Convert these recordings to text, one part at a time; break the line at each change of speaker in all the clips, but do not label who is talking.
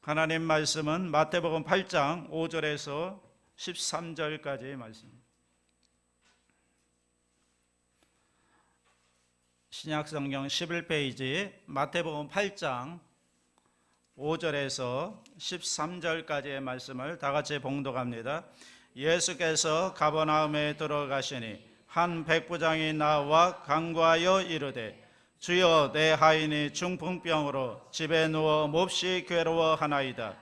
하나님 말씀은 마태복음 8장 5절에서 13절까지의 말씀입니다. 신약성경 11페이지 마태복음 8장 5절에서 13절까지의 말씀을 다 같이 봉독합니다. 예수께서 가버나움에 들어가시니 한 백부장이 나와 간구하여 이르되 주여, 내 하인이 중풍병으로 집에 누워 몹시 괴로워하나이다.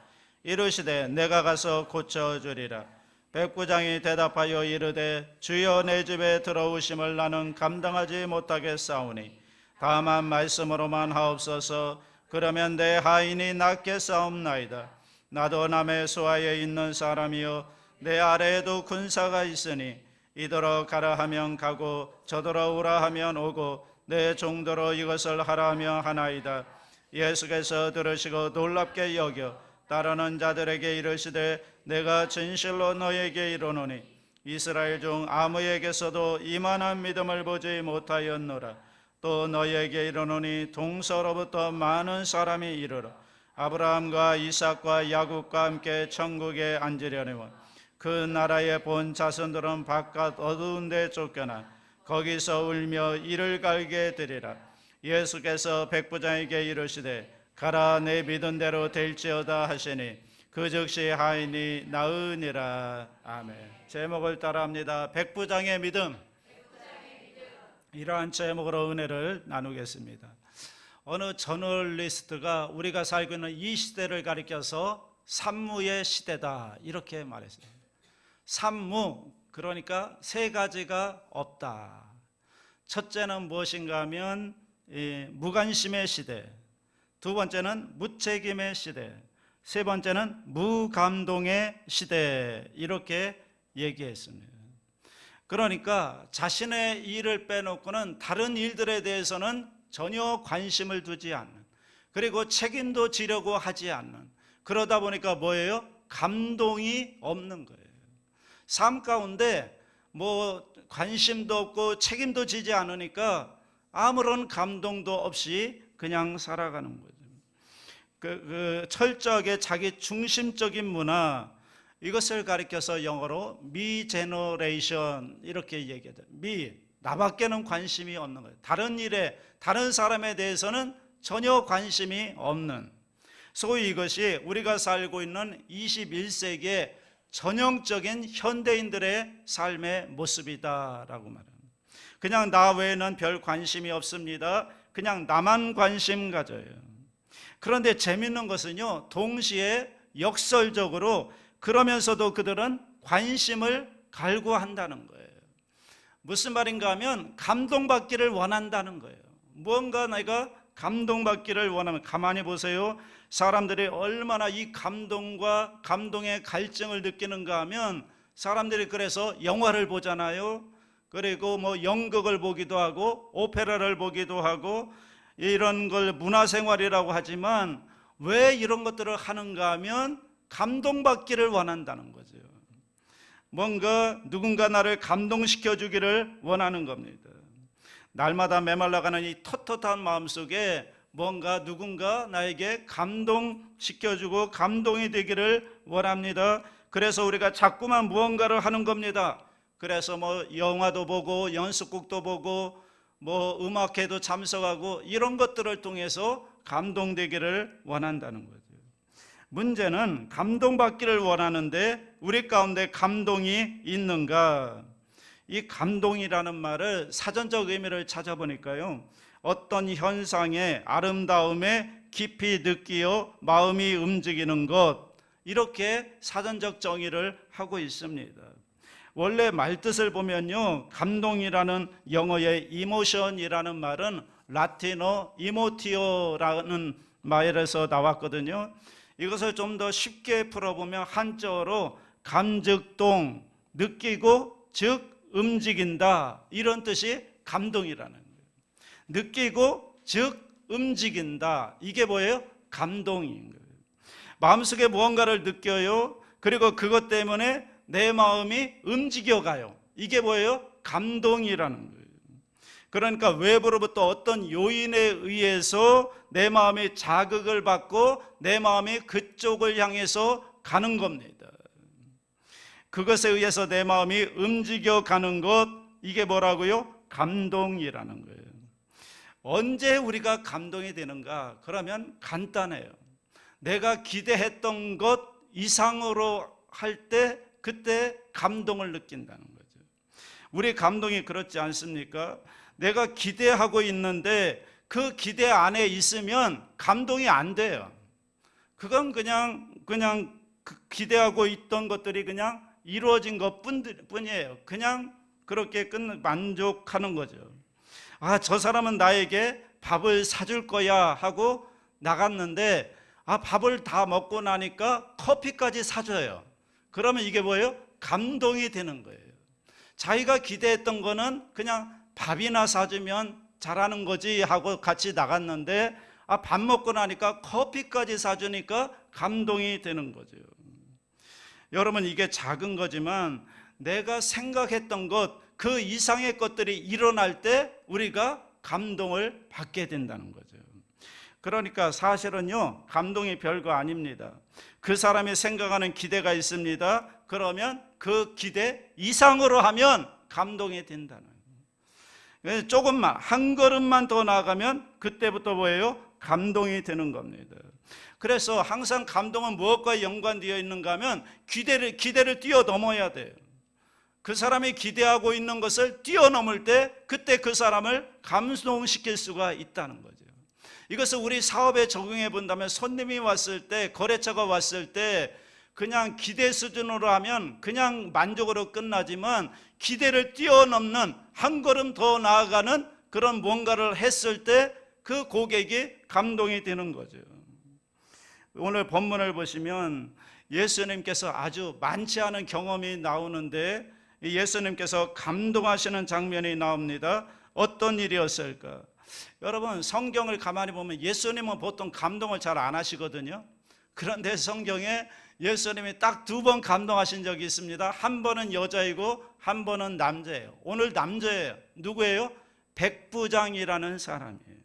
이르시되 내가 가서 고쳐주리라. 백부장이 대답하여 이르되 주여, 내 집에 들어오심을 나는 감당하지 못하겠사오니 다만 말씀으로만 하옵소서. 그러면 내 하인이 낫겠사옵나이다. 나도 남의 수하에 있는 사람이요 내 아래에도 군사가 있으니 이더러 가라 하면 가고 저더러 오라 하면 오고 내 종도로 이것을 하라 하며 하나이다. 예수께서 들으시고 놀랍게 여겨 따르는 자들에게 이르시되 내가 진실로 너에게 이르노니 이스라엘 중 아무에게서도 이만한 믿음을 보지 못하였노라. 또 너에게 이르노니 동서로부터 많은 사람이 이르러 아브라함과 이삭과 야곱과 함께 천국에 앉으려니와 그 나라의 본 자손들은 바깥 어두운 데 쫓겨나 거기서 울며 이를 갈게 되리라. 예수께서 백부장에게 이르시되 가라, 내 믿은 대로 될지어다 하시니 그 즉시 하인이 나으니라. 아멘. 제목을 따라합니다. 백부장의 믿음. 이러한 제목으로 은혜를 나누겠습니다. 어느 저널리스트가 우리가 살고 있는 이 시대를 가리켜서 산무의 시대다 이렇게 말했어요. 산무, 그러니까 세 가지가 없다. 첫째는 무엇인가 하면 무관심의 시대, 두 번째는 무책임의 시대, 세 번째는 무감동의 시대, 이렇게 얘기했습니다. 그러니까 자신의 일을 빼놓고는 다른 일들에 대해서는 전혀 관심을 두지 않는, 그리고 책임도 지려고 하지 않는, 그러다 보니까 뭐예요? 감동이 없는 거예요. 삶 가운데 관심도 없고 책임도 지지 않으니까 아무런 감동도 없이 그냥 살아가는 거죠. 철저하게 자기 중심적인 문화, 이것을 가리켜서 영어로 me generation 이렇게 얘기하죠. 나밖에는 관심이 없는 거예요. 다른 일에, 다른 사람에 대해서는 전혀 관심이 없는, 소위 이것이 우리가 살고 있는 21세기의 전형적인 현대인들의 삶의 모습이다라고 말합니다. 그냥 나 외에는 별 관심이 없습니다. 그냥 나만 관심 가져요. 그런데 재밌는 것은요, 동시에 역설적으로 그러면서도 그들은 관심을 갈구한다는 거예요. 무슨 말인가 하면 감동받기를 원한다는 거예요. 무언가 내가 감동받기를 원하면, 가만히 보세요. 사람들이 얼마나 이 감동과 감동의 갈증을 느끼는가 하면, 사람들이 그래서 영화를 보잖아요. 그리고 연극을 보기도 하고 오페라를 보기도 하고 이런 걸 문화생활이라고 하지만, 왜 이런 것들을 하는가 하면 감동받기를 원한다는 거죠. 뭔가 누군가 나를 감동시켜 주기를 원하는 겁니다. 날마다 메말라가는 이 텁텁한 마음속에 뭔가 누군가 나에게 감동시켜주고 감동이 되기를 원합니다. 그래서 우리가 자꾸만 무언가를 하는 겁니다. 그래서 영화도 보고 연습곡도 보고 음악회도 참석하고 이런 것들을 통해서 감동되기를 원한다는 거죠. 문제는 감동받기를 원하는데 우리 가운데 감동이 있는가? 이 감동이라는 말을 사전적 의미를 찾아보니까요, 어떤 현상의 아름다움에 깊이 느끼어 마음이 움직이는 것, 이렇게 사전적 정의를 하고 있습니다. 원래 말뜻을 보면요, 감동이라는 영어의 이모션이라는 말은 라틴어 이모티오라는 말에서 나왔거든요. 이것을 좀 더 쉽게 풀어보면 한자어로 감즉동, 느끼고 즉 움직인다, 이런 뜻이 감동이라는 거예요. 느끼고 즉 움직인다, 이게 뭐예요? 감동인 거예요. 마음속에 무언가를 느껴요. 그리고 그것 때문에 내 마음이 움직여가요. 이게 뭐예요? 감동이라는 거예요. 그러니까 외부로부터 어떤 요인에 의해서 내 마음이 자극을 받고 내 마음이 그쪽을 향해서 가는 겁니다. 그것에 의해서 내 마음이 움직여 가는 것, 이게 뭐라고요? 감동이라는 거예요. 언제 우리가 감동이 되는가? 그러면 간단해요. 내가 기대했던 것 이상으로 할 때 그때 감동을 느낀다는 거죠. 우리 감동이 그렇지 않습니까? 내가 기대하고 있는데 그 기대 안에 있으면 감동이 안 돼요. 그건 그냥 기대하고 있던 것들이 그냥 이루어진 것뿐이에요. 그냥 그렇게 만족하는 거죠. 아, 저 사람은 나에게 밥을 사줄 거야 하고 나갔는데 밥을 다 먹고 나니까 커피까지 사줘요. 그러면 이게 뭐예요? 감동이 되는 거예요. 자기가 기대했던 거는 그냥 밥이나 사주면 잘하는 거지 하고 같이 나갔는데 밥 먹고 나니까 커피까지 사주니까 감동이 되는 거죠. 여러분, 이게 작은 거지만 내가 생각했던 것, 그 이상의 것들이 일어날 때 우리가 감동을 받게 된다는 거죠. 그러니까 사실은요, 감동이 별거 아닙니다. 그 사람이 생각하는 기대가 있습니다. 그러면 그 기대 이상으로 하면 감동이 된다는 거예요. 조금만, 한 걸음만 더 나아가면 그때부터 뭐예요? 감동이 되는 겁니다. 그래서 항상 감동은 무엇과 연관되어 있는가 하면 기대를 뛰어넘어야 돼요. 그 사람이 기대하고 있는 것을 뛰어넘을 때 그때 그 사람을 감동시킬 수가 있다는 거죠. 이것을 우리 사업에 적용해 본다면 손님이 왔을 때, 거래처가 왔을 때 그냥 기대 수준으로 하면 그냥 만족으로 끝나지만 기대를 뛰어넘는 한 걸음 더 나아가는 그런 뭔가를 했을 때 그 고객이 감동이 되는 거죠. 오늘 본문을 보시면 예수님께서 아주 많지 않은 경험이 나오는데 예수님께서 감동하시는 장면이 나옵니다. 어떤 일이었을까? 여러분, 성경을 가만히 보면 예수님은 보통 감동을 잘 안 하시거든요. 그런데 성경에 예수님이 딱 2번 감동하신 적이 있습니다. 한 번은 여자이고 한 번은 남자예요. 오늘 남자예요. 누구예요? 백부장이라는 사람이에요.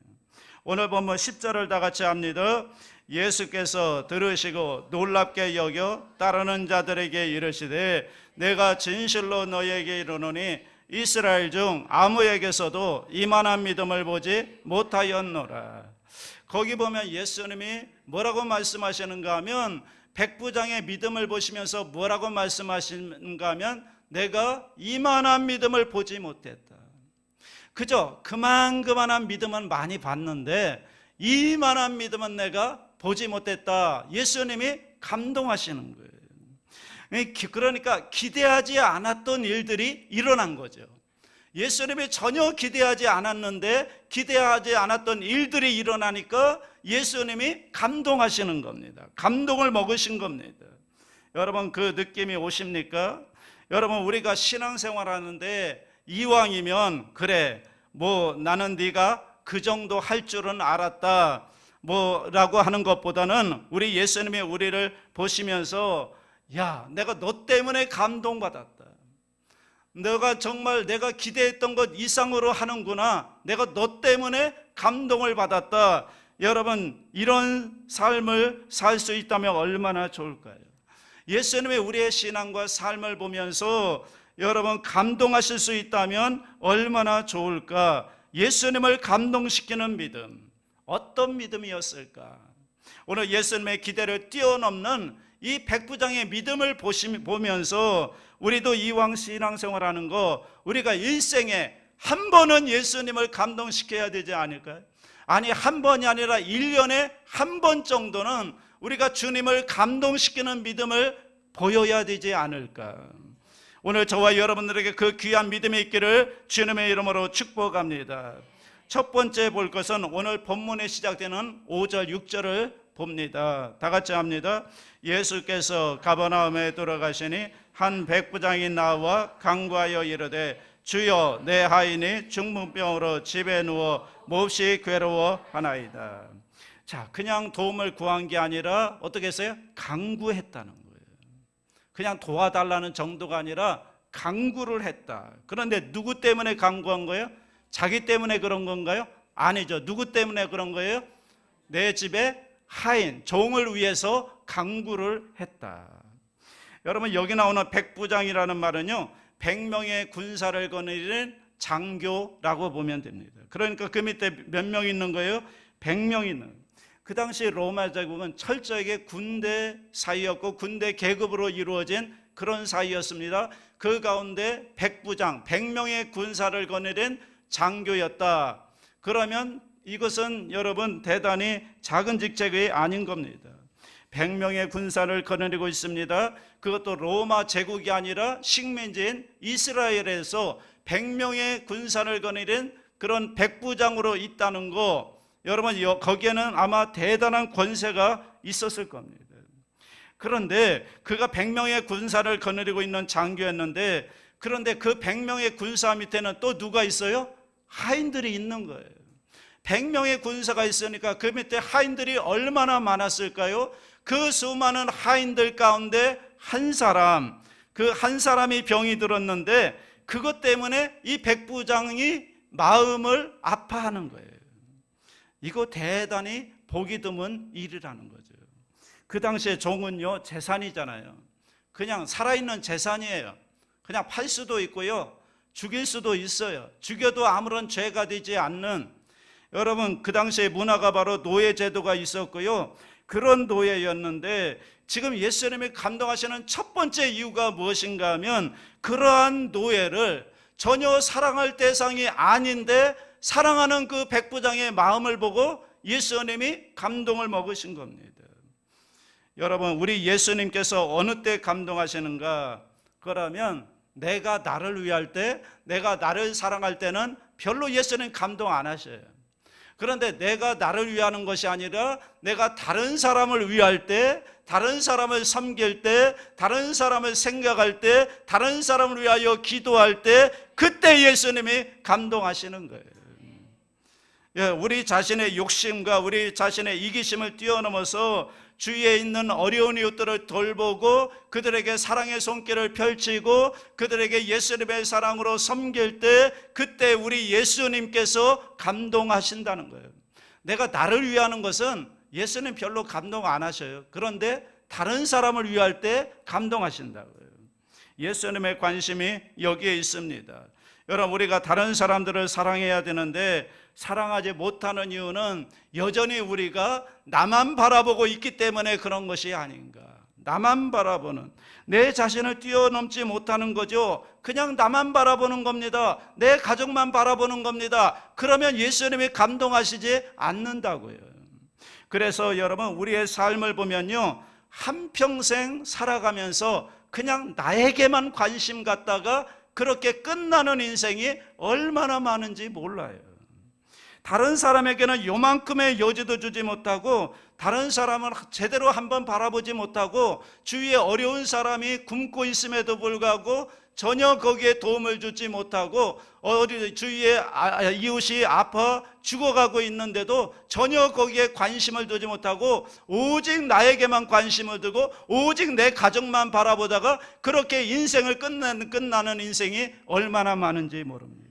오늘 보면 10절을 다 같이 합니다. 예수께서 들으시고 놀랍게 여겨 따르는 자들에게 이르시되 내가 진실로 너희에게 이르노니 이스라엘 중 아무에게서도 이만한 믿음을 보지 못하였노라. 거기 보면 예수님이 뭐라고 말씀하시는가 하면 백부장의 믿음을 보시면서 뭐라고 말씀하시는가 하면 내가 이만한 믿음을 보지 못했다. 그저 그만한 믿음은 많이 봤는데 이만한 믿음은 내가 보지 못했다. 예수님이 감동하시는 거예요. 그러니까 기대하지 않았던 일들이 일어난 거죠. 예수님이 전혀 기대하지 않았는데 기대하지 않았던 일들이 일어나니까 예수님이 감동하시는 겁니다. 감동을 먹으신 겁니다. 여러분, 그 느낌이 오십니까? 여러분, 우리가 신앙생활 하는데 이왕이면 그래, 나는 네가 그 정도 할 줄은 알았다 라고 하는 것보다는 우리 예수님이 우리를 보시면서 야, 내가 너 때문에 감동받았다. 너가 정말 내가 기대했던 것 이상으로 하는구나. 내가 너 때문에 감동을 받았다. 여러분, 이런 삶을 살 수 있다면 얼마나 좋을까요? 예수님이 우리의 신앙과 삶을 보면서 여러분 감동하실 수 있다면 얼마나 좋을까? 예수님을 감동시키는 믿음, 어떤 믿음이었을까? 오늘 예수님의 기대를 뛰어넘는 이 백부장의 믿음을 보면서 우리도 이왕 신앙생활하는 거 우리가 일생에 한 번은 예수님을 감동시켜야 되지 않을까요? 아니, 한 번이 아니라 1년에 한 번 정도는 우리가 주님을 감동시키는 믿음을 보여야 되지 않을까? 오늘 저와 여러분들에게 그 귀한 믿음이 있기를 주님의 이름으로 축복합니다. 첫 번째 볼 것은 오늘 본문에 시작되는 5절 6절을 봅니다. 다 같이 합니다. 예수께서 가버나움에 들어가시니 한 백부장이 나와 간구하여 이르되 주여, 내 하인이 중풍병으로 집에 누워 몹시 괴로워하나이다. 자, 그냥 도움을 구한 게 아니라 어떻게 했어요? 간구했다는 거예요. 그냥 도와달라는 정도가 아니라 간구를 했다. 그런데 누구 때문에 간구한 거예요? 자기 때문에 그런 건가요? 아니죠. 누구 때문에 그런 거예요? 내 집에 하인, 종을 위해서 강구를 했다. 여러분, 여기 나오는 백부장이라는 말은요, 100명의 군사를 거느리는 장교라고 보면 됩니다. 그러니까 그 밑에 몇 명 있는 거예요? 100명 있는 거예요. 그 당시 로마 제국은 철저하게 군대 사이였고 군대 계급으로 이루어진 그런 사이였습니다. 그 가운데 백부장, 100명의 군사를 거느린 장교였다. 그러면 이것은 여러분 대단히 작은 직책이 아닌 겁니다. 100명의 군사를 거느리고 있습니다. 그것도 로마 제국이 아니라 식민지인 이스라엘에서 100명의 군사를 거느린 그런 백부장으로 있다는 거, 여러분 거기에는 아마 대단한 권세가 있었을 겁니다. 그런데 그가 100명의 군사를 거느리고 있는 장교였는데, 그런데 그 100명의 군사 밑에는 또 누가 있어요? 하인들이 있는 거예요. 100명의 군사가 있으니까 그 밑에 하인들이 얼마나 많았을까요? 그 수많은 하인들 가운데 한 사람, 그 한 사람이 병이 들었는데 그것 때문에 이 백부장이 마음을 아파하는 거예요. 이거 대단히 보기 드문 일이라는 거죠. 그 당시에 종은요, 재산이잖아요. 그냥 살아있는 재산이에요. 그냥 팔 수도 있고요, 죽일 수도 있어요. 죽여도 아무런 죄가 되지 않는, 여러분 그 당시에 문화가 바로 노예 제도가 있었고요, 그런 노예였는데, 지금 예수님이 감동하시는 첫 번째 이유가 무엇인가 하면, 그러한 노예를 전혀 사랑할 대상이 아닌데 사랑하는 그 백부장의 마음을 보고 예수님이 감동을 먹으신 겁니다. 여러분, 우리 예수님께서 어느 때 감동하시는가? 그러면 내가 나를 위할 때, 내가 나를 사랑할 때는 별로 예수님 감동 안 하셔요. 그런데 내가 나를 위하는 것이 아니라 내가 다른 사람을 위할 때, 다른 사람을 섬길 때, 다른 사람을 생각할 때, 다른 사람을 위하여 기도할 때, 그때 예수님이 감동하시는 거예요. 우리 자신의 욕심과 우리 자신의 이기심을 뛰어넘어서 주위에 있는 어려운 이웃들을 돌보고 그들에게 사랑의 손길을 펼치고 그들에게 예수님의 사랑으로 섬길 때, 그때 우리 예수님께서 감동하신다는 거예요. 내가 나를 위하는 것은 예수님 별로 감동 안 하셔요. 그런데 다른 사람을 위할 때 감동하신다고요. 예수님의 관심이 여기에 있습니다. 여러분, 우리가 다른 사람들을 사랑해야 되는데 사랑하지 못하는 이유는 여전히 우리가 나만 바라보고 있기 때문에 그런 것이 아닌가. 나만 바라보는, 내 자신을 뛰어넘지 못하는 거죠. 그냥 나만 바라보는 겁니다. 내 가족만 바라보는 겁니다. 그러면 예수님이 감동하시지 않는다고요. 그래서 여러분, 우리의 삶을 보면요, 한평생 살아가면서 그냥 나에게만 관심 갖다가 그렇게 끝나는 인생이 얼마나 많은지 몰라요. 다른 사람에게는 요만큼의 여지도 주지 못하고, 다른 사람을 제대로 한번 바라보지 못하고, 주위에 어려운 사람이 굶고 있음에도 불구하고 전혀 거기에 도움을 주지 못하고, 주위에 이웃이 아파 죽어가고 있는데도 전혀 거기에 관심을 두지 못하고 오직 나에게만 관심을 두고 오직 내 가족만 바라보다가 그렇게 인생을 끝나는 인생이 얼마나 많은지 모릅니다.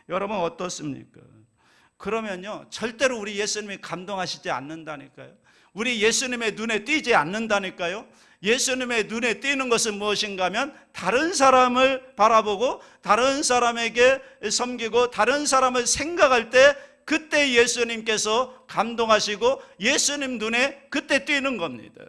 여러분 어떻습니까? 그러면요, 절대로 우리 예수님이 감동하시지 않는다니까요. 우리 예수님의 눈에 띄지 않는다니까요. 예수님의 눈에 띄는 것은 무엇인가 하면 다른 사람을 바라보고 다른 사람에게 섬기고 다른 사람을 생각할 때, 그때 예수님께서 감동하시고 예수님 눈에 그때 띄는 겁니다.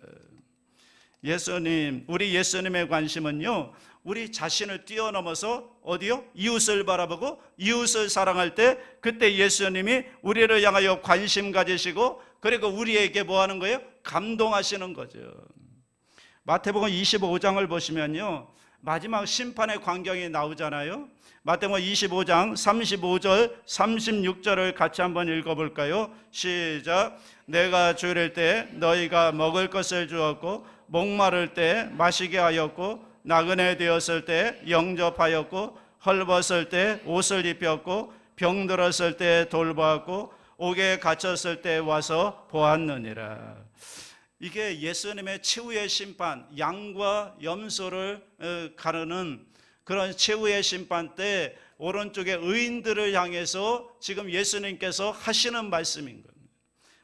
우리 예수님의 관심은요, 우리 자신을 뛰어넘어서 어디요? 이웃을 바라보고 이웃을 사랑할 때, 그때 예수님이 우리를 향하여 관심 가지시고 그리고 우리에게 뭐 하는 거예요? 감동하시는 거죠. 마태복음 25장을 보시면요, 마지막 심판의 광경이 나오잖아요. 마태복음 25장 35절 36절을 같이 한번 읽어볼까요? 시작. 내가 주일 때 너희가 먹을 것을 주었고 목마를 때 마시게 하였고 나그네 되었을 때 영접하였고 헐벗을 때 옷을 입혔고 병들었을 때 돌보았고 옥에 갇혔을 때 와서 보았느니라. 이게 예수님의 최후의 심판, 양과 염소를 가르는 그런 최후의 심판 때 오른쪽에 의인들을 향해서 지금 예수님께서 하시는 말씀인 겁니다.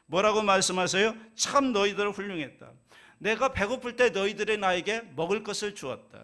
뭐라고 말씀하세요? 참 너희들 훌륭했다. 내가 배고플 때 너희들이 나에게 먹을 것을 주었다.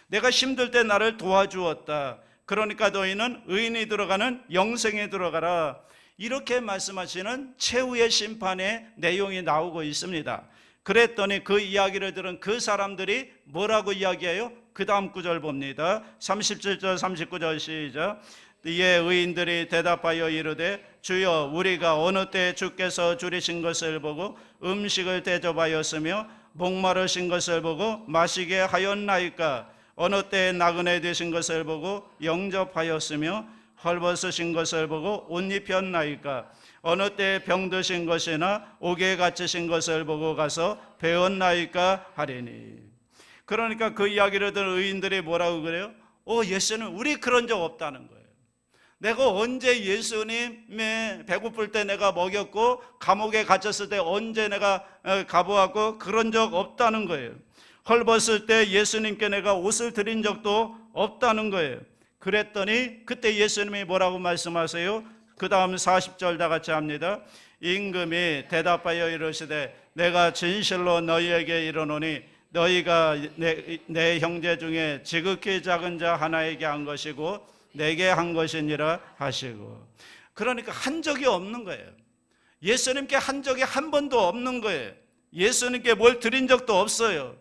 내가 힘들 때 나를 도와주었다. 그러니까 너희는 의인이 들어가는 영생에 들어가라. 이렇게 말씀하시는 최후의 심판의 내용이 나오고 있습니다. 그랬더니 그 이야기를 들은 그 사람들이 뭐라고 이야기해요? 그 다음 구절 봅니다. 37절 39절 시작. 이에 의인들이 대답하여 이르되 주여 우리가 어느 때 주께서 줄이신 것을 보고 음식을 대접하였으며 목마르신 것을 보고 마시게 하였나이까? 어느 때 나그네 되신 것을 보고 영접하였으며 헐벗으신 것을 보고 옷 입혔나이까? 어느 때 병드신 것이나 옥에 갇히신 것을 보고 가서 배웠나이까 하리니. 그러니까 그 이야기를 들은 의인들이 뭐라고 그래요? 예수님 우리 그런 적 없다는 거예요. 내가 언제 예수님의 배고플 때 내가 먹였고 감옥에 갇혔을 때 언제 내가 가보았고 그런 적 없다는 거예요. 헐벗을 때 예수님께 내가 옷을 드린 적도 없다는 거예요. 그랬더니 그때 예수님이 뭐라고 말씀하세요? 그 다음 40절 다 같이 합니다. 임금이 대답하여 이르시되 내가 진실로 너희에게 이르노니 너희가 내 형제 중에 지극히 작은 자 하나에게 한 것이고 내게 한 것이니라 하시고. 그러니까 한 적이 없는 거예요. 예수님께 한 적이 한 번도 없는 거예요. 예수님께 뭘 드린 적도 없어요.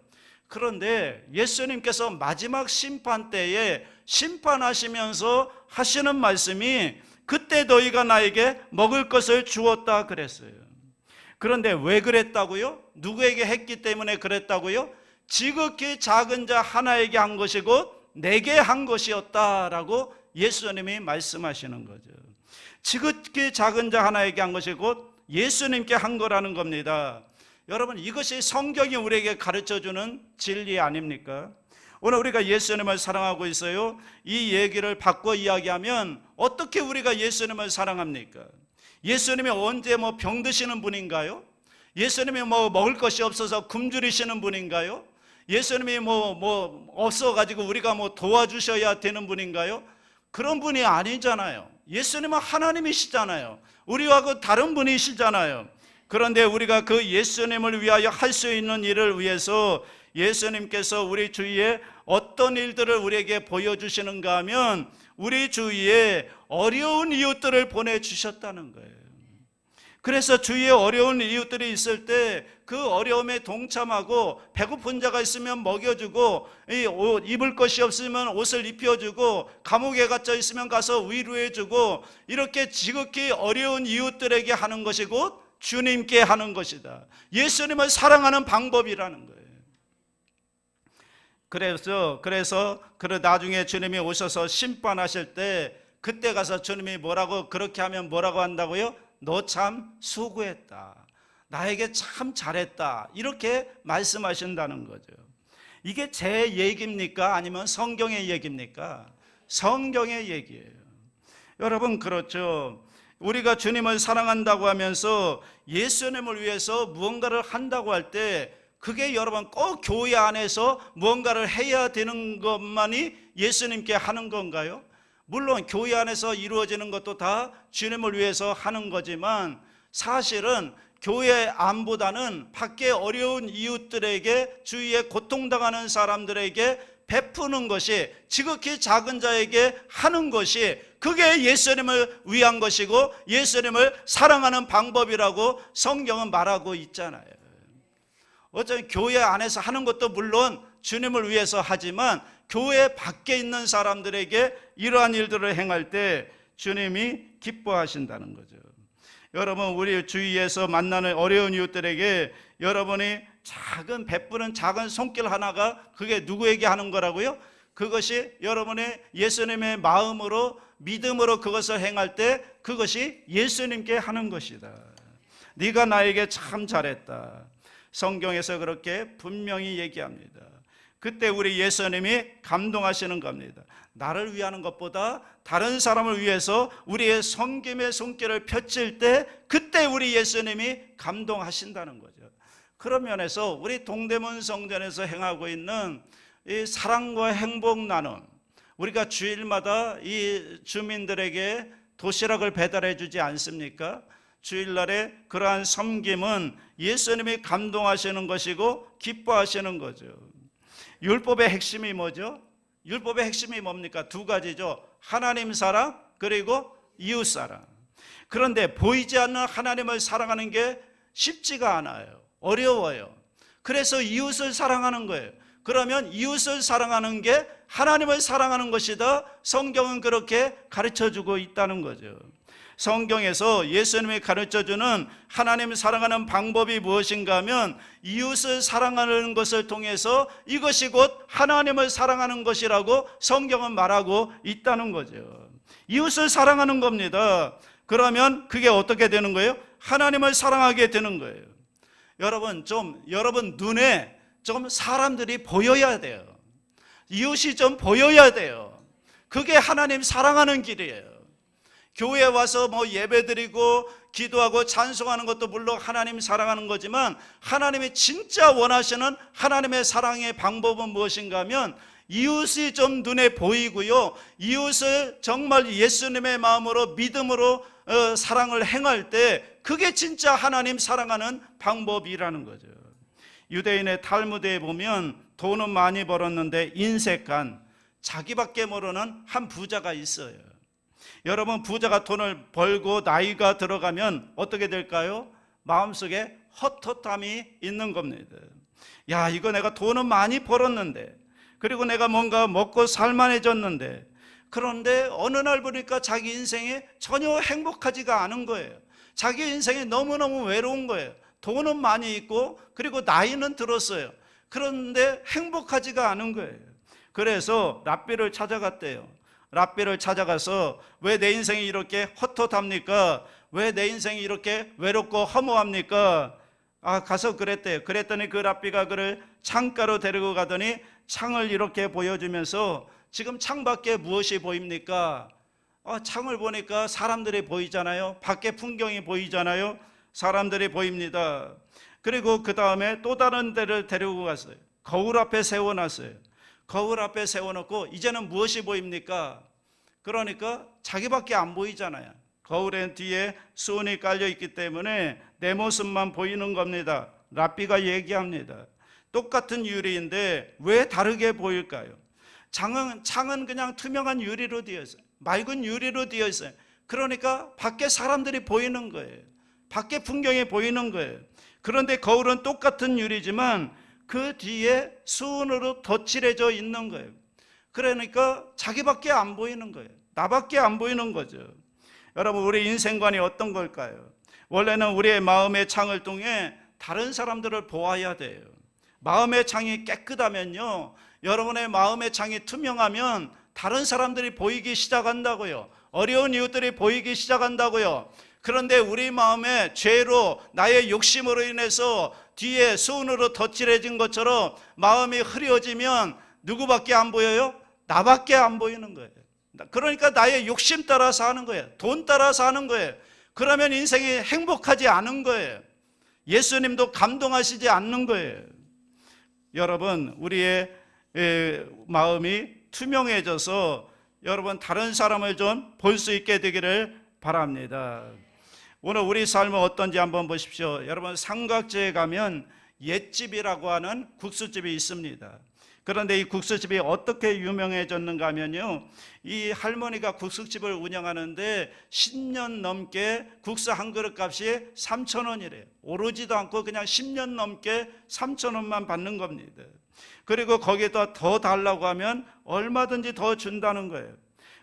그런데 예수님께서 마지막 심판 때에 심판하시면서 하시는 말씀이 그때 너희가 나에게 먹을 것을 주었다 그랬어요. 그런데 왜 그랬다고요? 누구에게 했기 때문에 그랬다고요? 지극히 작은 자 하나에게 한 것이고 내게 한 것이었다라고 예수님이 말씀하시는 거죠. 지극히 작은 자 하나에게 한 것이고 예수님께 한 거라는 겁니다. 여러분 이것이 성경이 우리에게 가르쳐주는 진리 아닙니까? 오늘 우리가 예수님을 사랑하고 있어요. 이 얘기를 바꿔 이야기하면 어떻게 우리가 예수님을 사랑합니까? 예수님이 언제 병드시는 분인가요? 예수님이 먹을 것이 없어서 굶주리시는 분인가요? 예수님이 없어가지고 우리가 도와주셔야 되는 분인가요? 그런 분이 아니잖아요. 예수님은 하나님이시잖아요. 우리하고 다른 분이시잖아요. 그런데 우리가 그 예수님을 위하여 할 수 있는 일을 위해서 예수님께서 우리 주위에 어떤 일들을 우리에게 보여주시는가 하면 우리 주위에 어려운 이웃들을 보내주셨다는 거예요. 그래서 주위에 어려운 이웃들이 있을 때 그 어려움에 동참하고 배고픈 자가 있으면 먹여주고 입을 것이 없으면 옷을 입혀주고 감옥에 갇혀 있으면 가서 위로해주고 이렇게 지극히 어려운 이웃들에게 하는 것이 곧 주님께 하는 것이다. 예수님을 사랑하는 방법이라는 거예요. 그래서 나중에 주님이 오셔서 심판하실 때 그때 가서 주님이 그렇게 하면 뭐라고 한다고요? 너 참 수고했다. 나에게 참 잘했다. 이렇게 말씀하신다는 거죠. 이게 제 얘기입니까? 아니면 성경의 얘기입니까? 성경의 얘기예요. 여러분 그렇죠. 우리가 주님을 사랑한다고 하면서 예수님을 위해서 무언가를 한다고 할 때 그게 여러분 꼭 교회 안에서 무언가를 해야 되는 것만이 예수님께 하는 건가요? 물론 교회 안에서 이루어지는 것도 다 주님을 위해서 하는 거지만 사실은 교회 안보다는 밖에 어려운 이웃들에게 주위에 고통당하는 사람들에게 베푸는 것이 지극히 작은 자에게 하는 것이 그게 예수님을 위한 것이고 예수님을 사랑하는 방법이라고 성경은 말하고 있잖아요. 어쩌면 교회 안에서 하는 것도 물론 주님을 위해서 하지만 교회 밖에 있는 사람들에게 이러한 일들을 행할 때 주님이 기뻐하신다는 거죠. 여러분 우리 주위에서 만나는 어려운 이웃들에게 여러분이 베푸는 작은 손길 하나가 그게 누구에게 하는 거라고요? 그것이 여러분의 예수님의 마음으로 믿음으로 그것을 행할 때 그것이 예수님께 하는 것이다. 네가 나에게 참 잘했다. 성경에서 그렇게 분명히 얘기합니다. 그때 우리 예수님이 감동하시는 겁니다. 나를 위하는 것보다 다른 사람을 위해서 우리의 섬김의 손길을 펼칠 때 그때 우리 예수님이 감동하신다는 거죠. 그런 면에서 우리 동대문 성전에서 행하고 있는 이 사랑과 행복 나눔, 우리가 주일마다 이 주민들에게 도시락을 배달해 주지 않습니까? 주일날에 그러한 섬김은 예수님이 감동하시는 것이고 기뻐하시는 거죠. 율법의 핵심이 뭐죠? 율법의 핵심이 뭡니까? 두 가지죠. 하나님 사랑 그리고 이웃 사랑. 그런데 보이지 않는 하나님을 사랑하는 게 쉽지가 않아요. 어려워요. 그래서 이웃을 사랑하는 거예요. 그러면 이웃을 사랑하는 게 하나님을 사랑하는 것이다. 성경은 그렇게 가르쳐주고 있다는 거죠. 성경에서 예수님이 가르쳐주는 하나님을 사랑하는 방법이 무엇인가 하면 이웃을 사랑하는 것을 통해서 이것이 곧 하나님을 사랑하는 것이라고 성경은 말하고 있다는 거죠. 이웃을 사랑하는 겁니다. 그러면 그게 어떻게 되는 거예요? 하나님을 사랑하게 되는 거예요. 여러분 눈에 좀 사람들이 보여야 돼요. 이웃이 좀 보여야 돼요. 그게 하나님 사랑하는 길이에요. 교회에 와서 예배드리고 기도하고 찬송하는 것도 물론 하나님 사랑하는 거지만 하나님이 진짜 원하시는 하나님의 사랑의 방법은 무엇인가 하면 이웃이 좀 눈에 보이고요, 이웃을 정말 예수님의 마음으로 믿음으로 사랑을 행할 때 그게 진짜 하나님 사랑하는 방법이라는 거죠. 유대인의 탈무드에 보면 돈은 많이 벌었는데 인색한, 자기밖에 모르는 한 부자가 있어요. 여러분, 부자가 돈을 벌고 나이가 들어가면 어떻게 될까요? 마음속에 헛헛함이 있는 겁니다. 야, 이거 내가 돈은 많이 벌었는데, 그리고 내가 뭔가 먹고 살만해졌는데, 그런데 어느 날 보니까 자기 인생에 전혀 행복하지가 않은 거예요. 자기 인생이 너무너무 외로운 거예요. 돈은 많이 있고 그리고 나이는 들었어요. 그런데 행복하지가 않은 거예요. 그래서 랍비를 찾아갔대요. 랍비를 찾아가서 왜 내 인생이 이렇게 헛헛합니까? 왜 내 인생이 이렇게 외롭고 허무합니까? 가서 그랬대요. 그랬더니 그 랍비가 그를 창가로 데리고 가더니 창을 이렇게 보여주면서 지금 창밖에 무엇이 보입니까? 창을 보니까 사람들이 보이잖아요. 밖에 풍경이 보이잖아요. 사람들이 보입니다. 그리고 그 다음에 또 다른 데를 데리고 갔어요. 거울 앞에 세워놨어요. 거울 앞에 세워놓고 이제는 무엇이 보입니까? 그러니까 자기밖에 안 보이잖아요. 거울의 뒤에 수은이 깔려있기 때문에 내 모습만 보이는 겁니다. 랍비가 얘기합니다. 똑같은 유리인데 왜 다르게 보일까요? 창은 그냥 투명한 유리로 되어 있어요. 맑은 유리로 되어 있어요. 그러니까 밖에 사람들이 보이는 거예요. 밖에 풍경이 보이는 거예요. 그런데 거울은 똑같은 유리지만 그 뒤에 수은으로 덧칠해져 있는 거예요. 그러니까 자기밖에 안 보이는 거예요. 나밖에 안 보이는 거죠. 여러분, 우리 인생관이 어떤 걸까요? 원래는 우리의 마음의 창을 통해 다른 사람들을 보아야 돼요. 마음의 창이 깨끗하면요, 여러분의 마음의 창이 투명하면 다른 사람들이 보이기 시작한다고요. 어려운 이웃들이 보이기 시작한다고요. 그런데 우리 마음에 죄로, 나의 욕심으로 인해서 뒤에 수은으로 덧칠해진 것처럼 마음이 흐려지면 누구밖에 안 보여요? 나밖에 안 보이는 거예요. 그러니까 나의 욕심 따라 사는 거예요. 돈 따라 사는 거예요. 그러면 인생이 행복하지 않은 거예요. 예수님도 감동하시지 않는 거예요. 여러분, 우리의 마음이 투명해져서 여러분 다른 사람을 좀 볼 수 있게 되기를 바랍니다. 오늘 우리 삶은 어떤지 한번 보십시오. 여러분, 삼각지에 가면 옛집이라고 하는 국수집이 있습니다. 그런데 이 국수집이 어떻게 유명해졌는가 하면요, 이 할머니가 국수집을 운영하는데 10년 넘게 국수 한 그릇 값이 3,000원이래요. 오르지도 않고 그냥 10년 넘게 3,000원만 받는 겁니다. 그리고 거기에다 더 달라고 하면 얼마든지 더 준다는 거예요.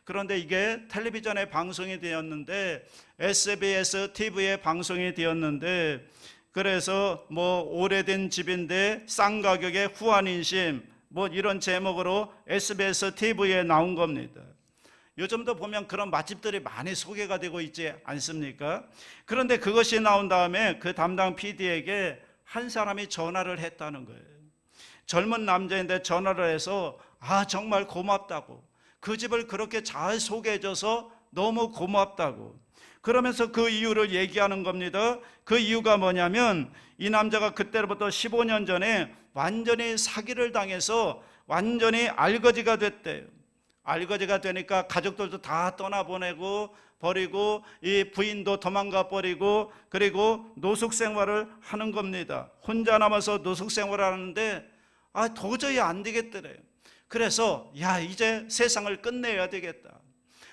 그런데 이게 텔레비전에 방송이 되었는데, SBS TV에 방송이 되었는데, 그래서 오래된 집인데 싼 가격에 후한인심, 이런 제목으로 SBS TV에 나온 겁니다. 요즘도 보면 그런 맛집들이 많이 소개가 되고 있지 않습니까? 그런데 그것이 나온 다음에 그 담당 PD에게 한 사람이 전화를 했다는 거예요. 젊은 남자인데 전화를 해서 정말 고맙다고, 그 집을 그렇게 잘 소개해줘서 너무 고맙다고, 그러면서 그 이유를 얘기하는 겁니다. 그 이유가 뭐냐면 이 남자가 그때로부터 15년 전에 완전히 사기를 당해서 완전히 알거지가 됐대요. 알거지가 되니까 가족들도 다 떠나보내고 버리고 이 부인도 도망가 버리고 그리고 노숙 생활을 하는 겁니다. 혼자 남아서 노숙 생활을 하는데 도저히 안 되겠더래요. 그래서 이제 세상을 끝내야 되겠다.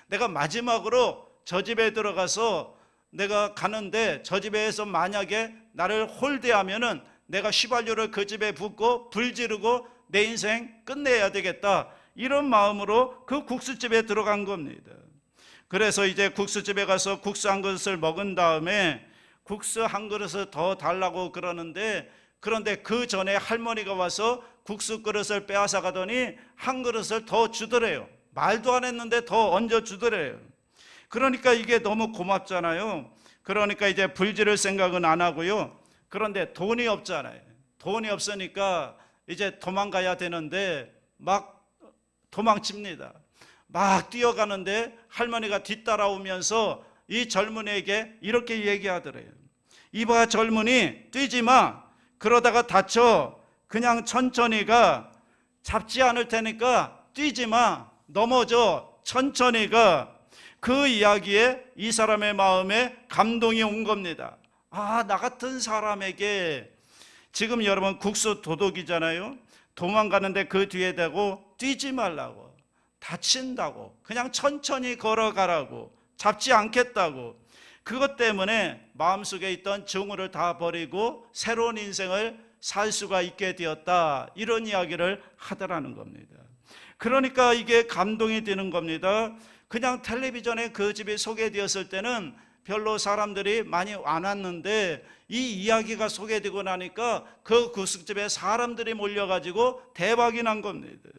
내가 마지막으로 저 집에 들어가서 내가 가는데 저 집에서 만약에 나를 홀대하면은 내가 휘발유를 그 집에 붓고 불 지르고 내 인생 끝내야 되겠다. 이런 마음으로 그 국수집에 들어간 겁니다. 그래서 이제 국수집에 가서 국수 한 그릇을 먹은 다음에 국수 한 그릇을 더 달라고 그러는데, 그런데 그 전에 할머니가 와서 국수 그릇을 빼앗아 가더니 한 그릇을 더 주더래요. 말도 안 했는데 더 얹어 주더래요. 그러니까 이게 너무 고맙잖아요. 그러니까 이제 불 지를 생각은 안 하고요. 그런데 돈이 없잖아요. 돈이 없으니까 이제 도망가야 되는데 막 도망칩니다. 막 뛰어가는데 할머니가 뒤따라오면서 이 젊은이에게 이렇게 얘기하더래요. 이봐 젊은이, 뛰지 마. 그러다가 다쳐. 그냥 천천히 가. 잡지 않을 테니까 뛰지 마. 넘어져. 천천히 가. 그 이야기에 이 사람의 마음에 감동이 온 겁니다. 나 같은 사람에게 지금 여러분 국수 도둑이잖아요. 도망가는데 그 뒤에 대고 뛰지 말라고, 다친다고, 그냥 천천히 걸어가라고, 잡지 않겠다고, 그것 때문에 마음속에 있던 증오를 다 버리고 새로운 인생을 살 수가 있게 되었다, 이런 이야기를 하더라는 겁니다. 그러니까 이게 감동이 되는 겁니다. 그냥 텔레비전에 그 집이 소개되었을 때는 별로 사람들이 많이 안 왔는데 이 이야기가 소개되고 나니까 그 국수집에 사람들이 몰려가지고 대박이 난 겁니다.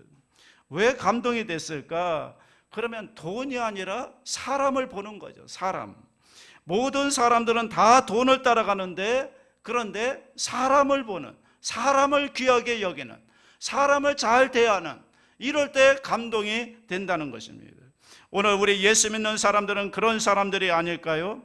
왜 감동이 됐을까? 그러면 돈이 아니라 사람을 보는 거죠. 사람. 모든 사람들은 다 돈을 따라가는데, 그런데 사람을 보는, 사람을 귀하게 여기는, 사람을 잘 대하는, 이럴 때 감동이 된다는 것입니다. 오늘 우리 예수 믿는 사람들은 그런 사람들이 아닐까요?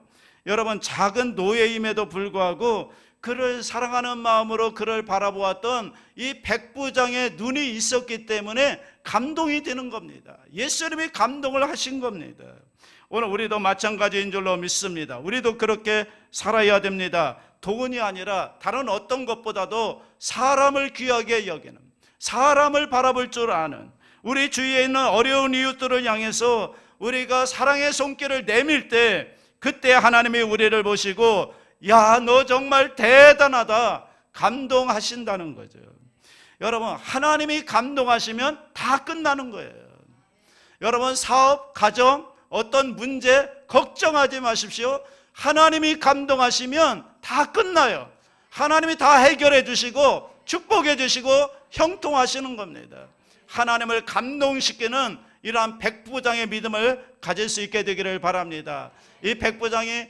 여러분, 작은 노예임에도 불구하고 그를 사랑하는 마음으로 그를 바라보았던 이 백부장의 눈이 있었기 때문에 감동이 되는 겁니다. 예수님이 감동을 하신 겁니다. 오늘 우리도 마찬가지인 줄로 믿습니다. 우리도 그렇게 살아야 됩니다. 돈이 아니라 다른 어떤 것보다도 사람을 귀하게 여기는, 사람을 바라볼 줄 아는, 우리 주위에 있는 어려운 이웃들을 향해서 우리가 사랑의 손길을 내밀 때 그때 하나님이 우리를 보시고 너 정말 대단하다, 감동하신다는 거죠. 여러분, 하나님이 감동하시면 다 끝나는 거예요. 여러분, 사업, 가정, 어떤 문제 걱정하지 마십시오. 하나님이 감동하시면 다 끝나요. 하나님이 다 해결해 주시고 축복해 주시고 형통하시는 겁니다. 하나님을 감동시키는 이러한 백부장의 믿음을 가질 수 있게 되기를 바랍니다. 이 백부장이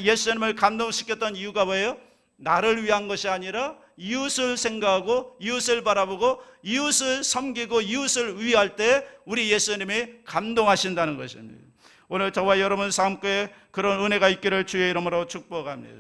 예수님을 감동시켰던 이유가 뭐예요? 나를 위한 것이 아니라 이웃을 생각하고 이웃을 바라보고 이웃을 섬기고 이웃을 위할 때 우리 예수님이 감동하신다는 것입니다. 오늘 저와 여러분 삶에 그런 은혜가 있기를 주의 이름으로 축복합니다.